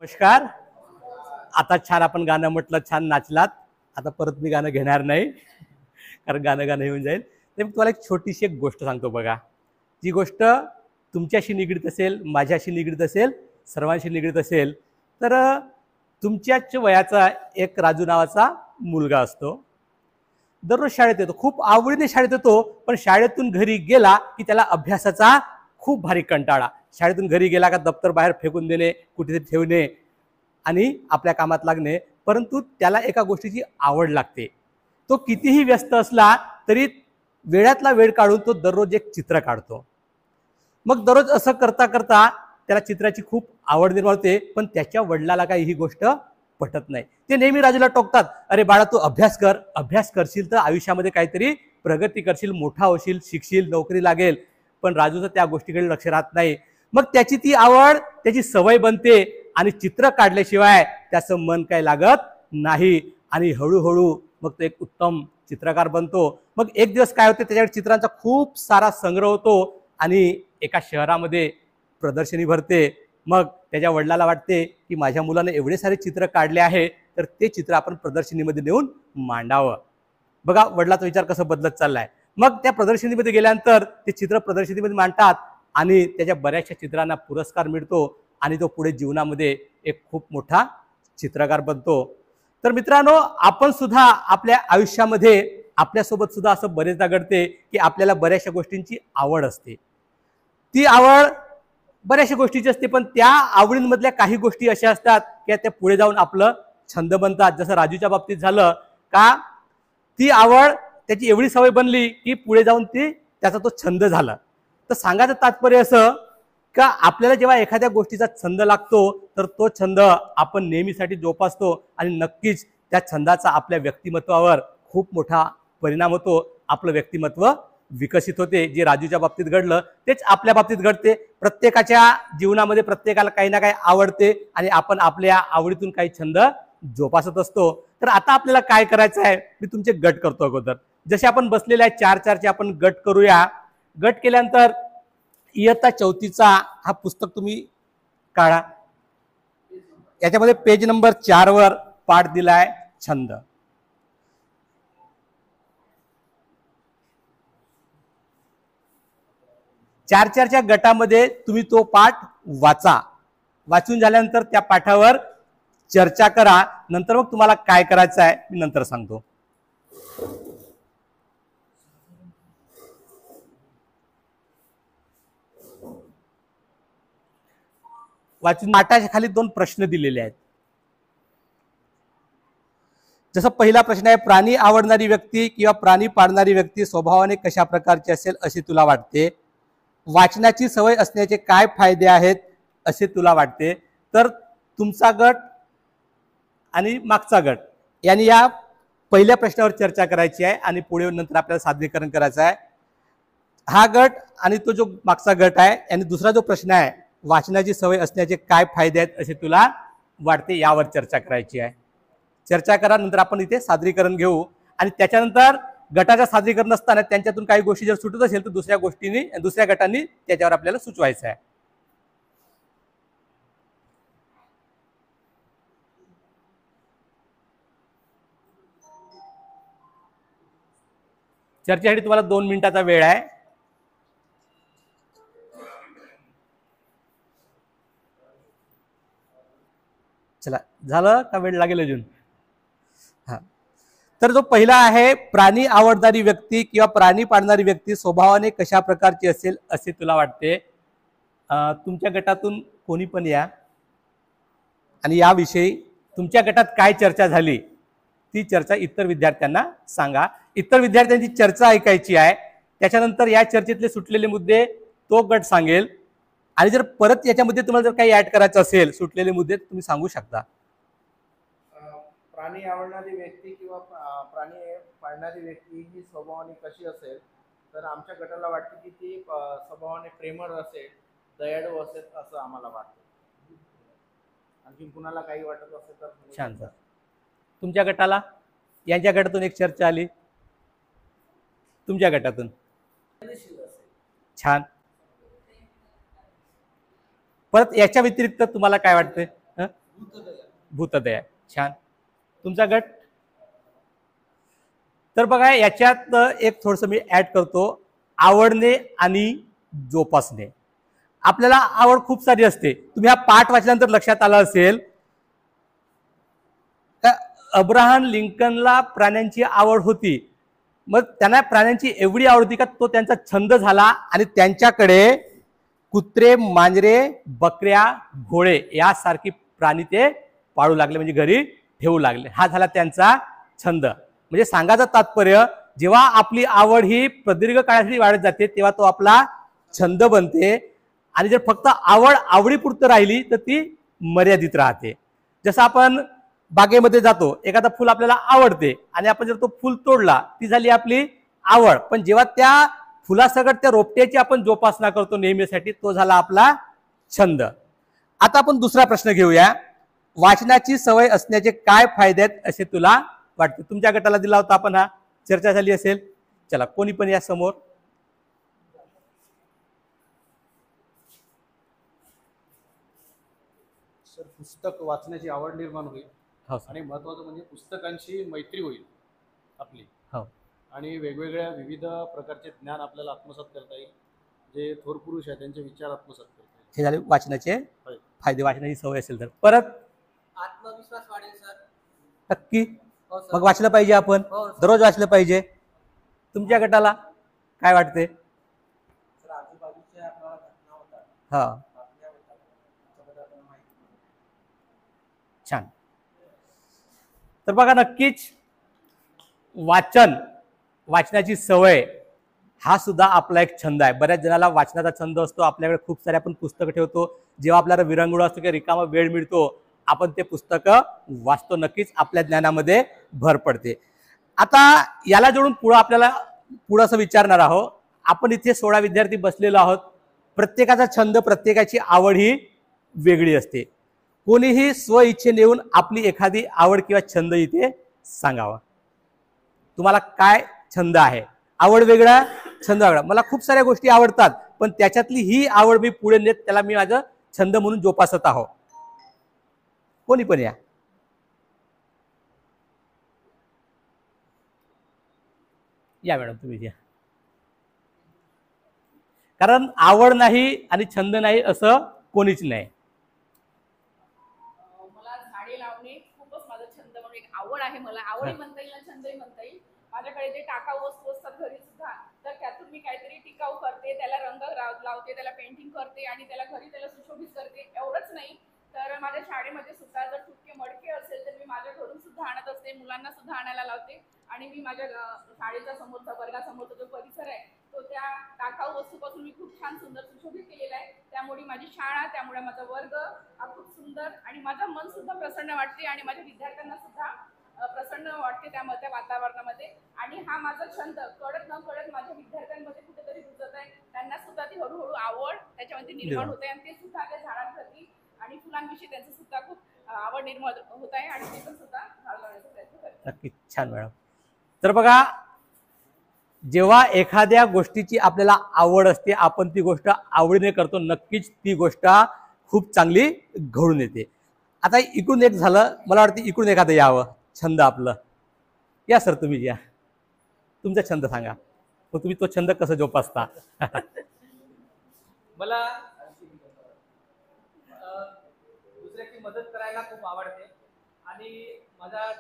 नमस्कार. आता छान आपण गाणं म्हटलं, छान नाचलात. आता परत मी गाणं घेणार नाही, कारण गाणं येऊन जाईल. तर मी तुम्हाला एक छोटीशी एक गोष्ट सांगतो बघा. जी गोष्ट तुमच्याशी निगडीत असेल, माझ्याशी निगडीत असेल, सर्वांशी निगडीत असेल. तर तुमच्याच वयाचा एक राजू नावाचा मुलगा असतो. दररोज शाळेत येतो, खूप आवडीने शाळेत येतो, पण शाळेतून घरी गेला की त्याला अभ्यासाचा खूप भारी कंटाळा. शाळेतून घरी गेला का दप्तर बाहेर फेकून देणे, कुठेतरी ठेवणे आणि आपल्या कामात लागणे. परंतु त्याला एका गोष्टीची आवड लागते. तो कितीही व्यस्त असला तरी वेळातला वेळ काढून तो दररोज एक चित्र काढतो. मग दररोज असं करता करता त्याला चित्राची खूप आवड निर्माण होते. पण त्याच्या वडिलाला काही ही गोष्ट पटत नाही. ते नेहमी राजूला टोकतात, अरे बाळा तू अभ्यास कर, अभ्यास करशील तर आयुष्यामध्ये काहीतरी प्रगती करशील, मोठा होशील, शिकशील, नोकरी लागेल. पण राजूचं त्या गोष्टीकडे लक्ष राहत नाही. मग त्याची ती आवड, त्याची सवय बनते आणि चित्र काढल्याशिवाय त्याचं मन काय लागत नाही. आणि हळूहळू मग तो एक उत्तम चित्रकार बनतो. मग एक दिवस काय होते, त्याच्याकडे चित्रांचा खूप सारा संग्रह होतो आणि एका शहरामध्ये प्रदर्शनी भरते. मग त्याच्या वडिलाला वाटते की माझ्या मुलाने एवढे सारे चित्र काढले आहे, तर ते चित्र आपण प्रदर्शनीमध्ये नेऊन मांडावं. बघा वडिलाचा विचार कसं बदलत चाललाय. मग त्या प्रदर्शनीमध्ये गेल्यानंतर ते चित्र प्रदर्शनीमध्ये मांडतात आणि त्याच्या बऱ्याचशा चित्रांना पुरस्कार मिळतो आणि तो पुढे जीवनामध्ये एक खूप मोठा चित्रकार बनतो. तर मित्रांनो, आपण सुद्धा आपल्या आयुष्यामध्ये आपल्यासोबत सुद्धा असं बरेचदा घडते की आपल्याला बऱ्याचशा गोष्टींची आवड असते. ती आवड बऱ्याचशा गोष्टीची असते, पण त्या आवडींमधल्या काही गोष्टी अशा असतात की त्या पुढे जाऊन आपलं छंद बनतात. जसं राजूच्या बाबतीत झालं का, ती आवड त्याची एवढी सवय बनली की पुढे जाऊन त्याचा तो छंद झाला. तर सांगायचं तात्पर्य असं का आपल्याला जेव्हा एखाद्या गोष्टीचा छंद लागतो तर तो छंद आपण नेहमीसाठी जोपासतो आणि नक्कीच त्या छंदाचा आपल्या व्यक्तिमत्वावर खूप मोठा परिणाम होतो. आपलं व्यक्तिमत्व विकसित होते. जे राजूच्या बाबतीत घडलं तेच आपल्या बाबतीत घडते. प्रत्येकाच्या जीवनामध्ये प्रत्येकाला काही ना काही आवडते आणि आपण आपल्या आवडीतून काही छंद जोपासत असतो. तर आता आपल्याला काय करायचं आहे, मी तुमचे गट करतो अगोदर. जसे आपण बसलेले आहे 4-4चे आपण गट करूया. गट केल्यानंतर इयत्ता 4थीचा हा पुस्तक तुम्ही काढा. याच्यामध्ये पेज नंबर 4 वर पाठ दिलाय छंद. 4-4च्या गटामध्ये तुम्ही तो पाठ वाचा. वाचून झाल्यानंतर त्या पाठावर चर्चा करा. नंतर मग तुम्हाला काय करायचं आहे मी नंतर सांगतो. वाचून पाठाच्या खाली 2 प्रश्न दिलेले आहेत. जसं पहिला प्रश्न आहे, प्राणी आवडणारी व्यक्ती किंवा प्राणी पाळणारी व्यक्ती स्वभावाने कशा प्रकारची असेल असे तुला वाटते? वाचनाची सवय असण्याचे काय फायदे आहेत असे तुला वाटते? तर तुमचा गट आणि मागचा गट यांनी या पहिल्या प्रश्नावर चर्चा करायची आहे आणि पुढे नंतर आपल्याला सादरीकरण करायचं आहे. हा गट आणि तो जो मागचा गट आहे आणि दुसरा जो प्रश्न आहे, वाचनाची सवय असण्याचे काय फायदे आहेत असे तुला वाटते, यावर चर्चा करायची आहे. चर्चा करा, नंतर आपण इथे सादरीकरण घेऊ आणि त्याच्यानंतर गटाच्या सादरीकरण असताना त्यांच्यातून काही गोष्टी जर सुटत असेल तर दुसऱ्या गटांनी त्याच्यावर आपल्याला सुचवायचं आहे. चर्चेसाठी तुम्हाला 2 मिनिटाचा वेळ आहे. चला, झालं का वेळ लागेल अजून? हा, तर जो पहिला आहे, प्राणी आवडणारी व्यक्ती किंवा प्राणी पाळणारी व्यक्ती स्वभावाने कशा प्रकारची असेल असे तुला वाटते? तुमच्या गटातून कोणी पण या आणि याविषयी तुमच्या गटात काय चर्चा झाली ती चर्चा इतर विद्यार्थ्यांना सांगा. इतर विद्यार्थ्यांची चर्चा ऐकायची आहे. त्याच्यानंतर या चर्चेतले सुटलेले मुद्दे तो गट सांगेल आणि जर परत याच्यामध्ये तुम्हाला जर काही ऍड करायचं असेल सुटलेले मुद्दे तुम्ही सांगू शकता. प्राणी आवडणारी व्यक्ती किंवा प्राणी पाळणारी व्यक्ती ही स्वभावाने कशी असेल, तर आमच्या गटाला वाटते की ती स्वभावाने प्रेमळ असेल, दयाळू असेल असं आम्हाला वाटतं. आणखी कुणाला काही वाटत असेल तर छान सर. तुमच्या गटाला, यांच्या गटातून एक चर्चा आली, तुमच्या गटातून छान. परत याच्या व्यतिरिक्त तुम्हाला काय वाटतंय? भूतदया. छान. तुमचा गट? तर बघा याच्यात एक थोडंसं मी ऍड करतो, आवडणे आणि जोपासणे. आपल्याला आवड खूप सारी असते. तुम्ही हा पाठ वाचल्यानंतर लक्षात आलं असेल का अब्राहम लिंकनला प्राण्यांची आवड होती. मग त्यांना प्राण्यांची एवढी आवड होती का तो त्यांचा छंद झाला आणि त्यांच्याकडे कुत्रे, मांजरे, बकऱ्या, घोडे यासारखी प्राणी ते पाळू लागले, म्हणजे घरी ठेवू लागले. हा झाला त्यांचा छंद. म्हणजे सांगायचं तात्पर्य, जेव्हा आपली आवड ही प्रदीर्घ काळासाठी वाढत जाते तेव्हा तो आपला छंद बनते. आणि जर फक्त आवडीपुरतं राहिली तर ती मर्यादित राहते. जसं आपण बागेमध्ये जातो, एखादा फुल आपल्याला आवडते आणि आपण जर तो फुल तोडला, ती झाली आपली आवड. पण जेव्हा त्या फुलासकट त्या रोपट्याची आपण जोपासना करतो नेहमीसाठी, तो झाला आपला छंद. आता आपण दुसरा प्रश्न घेऊया. वाचनाची सवय असण्याचे काय फायदे आहेत असे तुला वाटते? तुमच्या गटाला दिला होता आपण, हा चर्चा झाली असेल. चला कोणी पण या समोर. सर, पुस्तक वाचण्याची आवड निर्माण होईल हो आणि महत्त्वाचं म्हणजे पुस्तकांची मैत्री होईल आपली. हो. आणि वेगवेगळ्या विविध प्रकारचे ज्ञान आपल्याला आत्मसात करता येईल. जे थोर पुरुष आहेत त्यांचे विचार आत्मसात करता येईल. हे झाले वाचनाचे होय. फायदे. वाचनाची सवय असेल तर परत आत्मविश्वास वाढेल सर. नक्की. हो सर. मग वाचलं पाहिजे आपण, हो सर. दररोज वाचलं पाहिजे. तुमच्या गटाला काय वाटते? तर आजूबाजूच्या आपल्याला घटना होतात, हा बातम्या होतात, त्याच्याबद्दल आपल्याला माहिती मिळते. छान. तर बघा नक्कीच वाचनाची सवय हा सुद्धा आपला एक छंद आहे. बऱ्याच जणाला वाचनाचा छंद असतो. आपल्याकडे खूप सारे आपण पुस्तकं ठेवतो. जेव्हा आपल्याला विरंगुळा असतो किंवा रिकामा वेळ मिळतो, आपण ते पुस्तकं वाचतो. नक्कीच आपल्या ज्ञानामध्ये भर पडते. आता याला जोडून पुढं असं विचारणार आहोत. आपण इथे 16 विद्यार्थी बसलेलो आहोत. प्रत्येकाचा छंद, प्रत्येकाची आवड ही वेगळी असते. कोणीही स्व इच्छेने येऊन आपली एखादी आवड किंवा छंद इथे सांगावा. तुम्हाला काय छंद आहे? आवड वेगळा, छंद वेगळा. मला खूप साऱ्या गोष्टी आवडतात, पण त्याच्यातली ही आवड मी पुढे नेत त्याला मी माझं छंद म्हणून जोपासत आहो. कोणी पण या. मॅडम तुम्ही या. कारण आवड नाही आणि छंद नाही असं कोणीच नाही. मला झाडे लावणे खूपच माझा छंद म्हणून एक आवड आहे. मला आवडी म्हणता येईल, छंदही म्हणता येईल. माझ्याकडे जे टाकाऊ वस्तू असतात घरी सुद्धा, तर त्यातून मी काहीतरी टिकाऊ करते, त्याला रंग लावते, त्याला पेंटिंग करते आणि त्याला घरी त्याला सुशोभित करते. एवढंच नाही तर माझ्या शाळेमध्ये सुद्धा जर तुटके मडके असेल तर मी माझ्या घरून सुद्धा आणत असते, मुलांना सुद्धा आणायला लावते. आणि मी माझ्या शाळेच्या समोरचा, वर्गासमोरचा जो परिसर आहे तो त्या टाकाऊ वस्तूपासून मी खूप छान सुंदर सुशोभित केलेला आहे. त्यामुळे माझी शाळा, त्यामुळे माझा वर्ग हा खूप सुंदर आणि माझं मन सुद्धा प्रसन्न वाटते आणि माझ्या विद्यार्थ्यांना सुद्धा प्रसन्न वाटते त्या वातावरणामध्ये. आणि हा माझा छंद कळत न कळत माझ्या विद्यार्थ्यांमध्ये कुठेतरी रुजत आहे. त्यांना सुद्धा ती हळूहळू आवड त्याच्यामध्ये निर्माण होते आणि ते सुद्धा त्या झाडांप्रती आणि फुलांविषयी त्यांचं सुद्धा खूप आवड निर्माण होत आहे आणि ते पण सुद्धा झाड लावण्याचा प्रयत्न करतात. नक्की. छान मॅडम. तर बघा, जेव्हा एखाद्या गोष्टीची आपल्याला आवड असते, आपण ती गोष्ट आवडीने करतो, नक्कीच ती गोष्ट खूप चांगली घडून येते. आता इकडून एक झालं, मला वाटतं इकडून एखादं यावं छंद आपलं. या सर तुम्ही या. तुमचा छंद सांगा. मग तुम्ही तो छंद कसं जोपासता? मला दुसऱ्याची मदत करायला खूप आवडते आणि माझ्या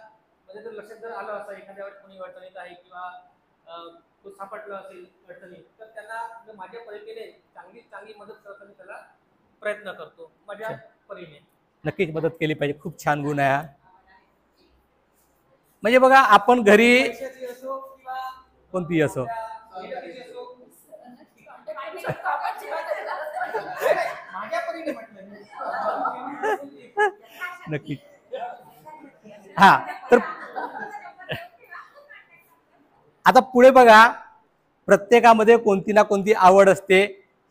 जर लक्षात जर आलं असं एखाद्यावर कोणी अडचणीत आहे किंवा तो सापडला असेल अडचणीत, तर त्यांना माझ्या परीने चांगली मदत करता मी त्याला प्रयत्न करतो माझ्या परीने. नक्कीच मदत केली पाहिजे. खूप छान गुण आहे हा. म्हणजे बघा, आपण घरी पैशाची असो किंवा कोणतीही असो, निरोगीची असो, माझ्या परीने म्हटलं मी. नक्की. हा, तर आता पुढे बघा, प्रत्येकामध्ये कोणती ना कोणती आवड असते.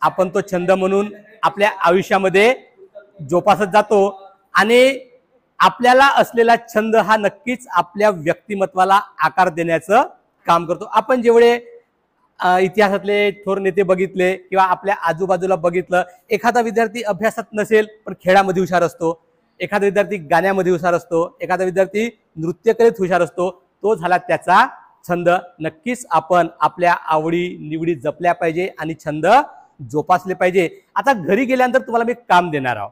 आपण तो छंद म्हणून आपल्या आयुष्यामध्ये जोपासत जातो आणि आपल्याला असलेला छंद हा नक्कीच आपल्या व्यक्तिमत्वाला आकार देण्याचं काम करतो. आपण जेवढे इतिहासातले थोर नेते बघितले किंवा आपल्या आजूबाजूला बघितलं, एखादा विद्यार्थी अभ्यासात नसेल पण खेळामध्ये हुशार असतो, एखादा विद्यार्थी गाण्यामध्ये हुशार असतो, एखादा विद्यार्थी नृत्यकलेत हुशार असतो, तो झाला त्याचा छंद. नक्कीच आपण आपल्या आवडी निवडी जपल्या पाहिजे आणि छंद जोपासले पाहिजे. आता घरी गेल्यानंतर तुम्हाला मी काम देणार आहोत.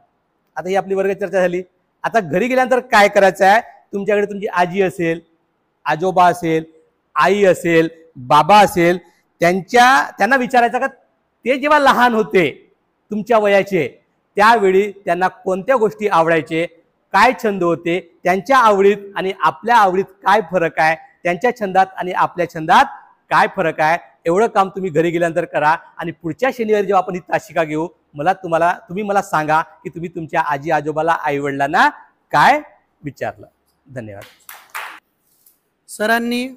आता ही आपली वर्ग चर्चा झाली. आता घरी गेल्यानंतर काय करायचं आहे, तुमच्याकडे तुमची आजी असेल, आजोबा असेल, आई असेल, बाबा असेल, त्यांना विचारायचं का ते जेव्हा लहान होते तुमच्या वयाचे त्यावेळी त्यांना कोणत्या गोष्टी आवडायचे, काय छंद होते, त्यांच्या आवडीत आणि आपल्या आवडीत काय फरक आहे, त्यांच्या छंदात आणि आपल्या छंदात काय फरक आहे, एवढं काम तुम्ही घरी गेल्यानंतर करा. आणि पुढच्या शनिवारी जेव्हा आपण ही तासिका घेऊ तुम्ही मला सांगा की तुम्ही तुमच्या आजी आजोबाला आई वडिलांना काय विचारलं. धन्यवाद. सरांनी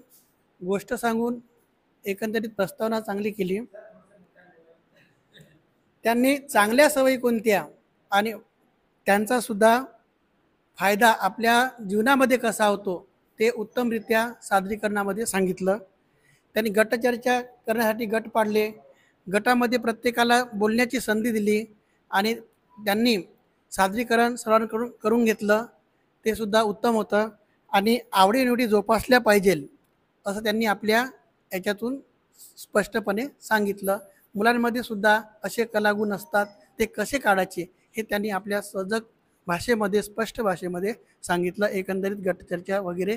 गोष्ट सांगून एकंदरीत प्रस्तावना चांगली केली. त्यांनी चांगल्या सवयी कोणत्या आणि त्यांचा सुद्धा फायदा आपल्या जीवनामध्ये कसा होतो ते उत्तमरित्या सादरीकरणामध्ये सांगितलं. त्यांनी गटचर्चा करण्यासाठी गट पाडले, गटामध्ये प्रत्येकाला बोलण्याची संधी दिली आणि त्यांनी सादरीकरण सर्वांकडून करून घेतलं. ते सुद्धा उत्तम होतं आणि आवडीनिवडी जोपासल्या पाहिजे असं त्यांनी आपल्या याच्यातून स्पष्टपणे सांगितलं. मुलांमध्ये सुद्धा असे कलागुण असतात, ते कसे काढायचे हे त्यांनी आपल्या सजग भाषेमध्ये स्पष्ट भाषेमध्ये सांगितलं. एकंदरीत गटचर्चा वगैरे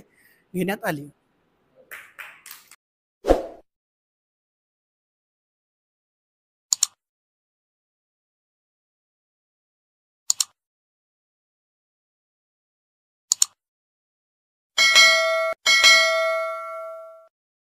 घेण्यात आली.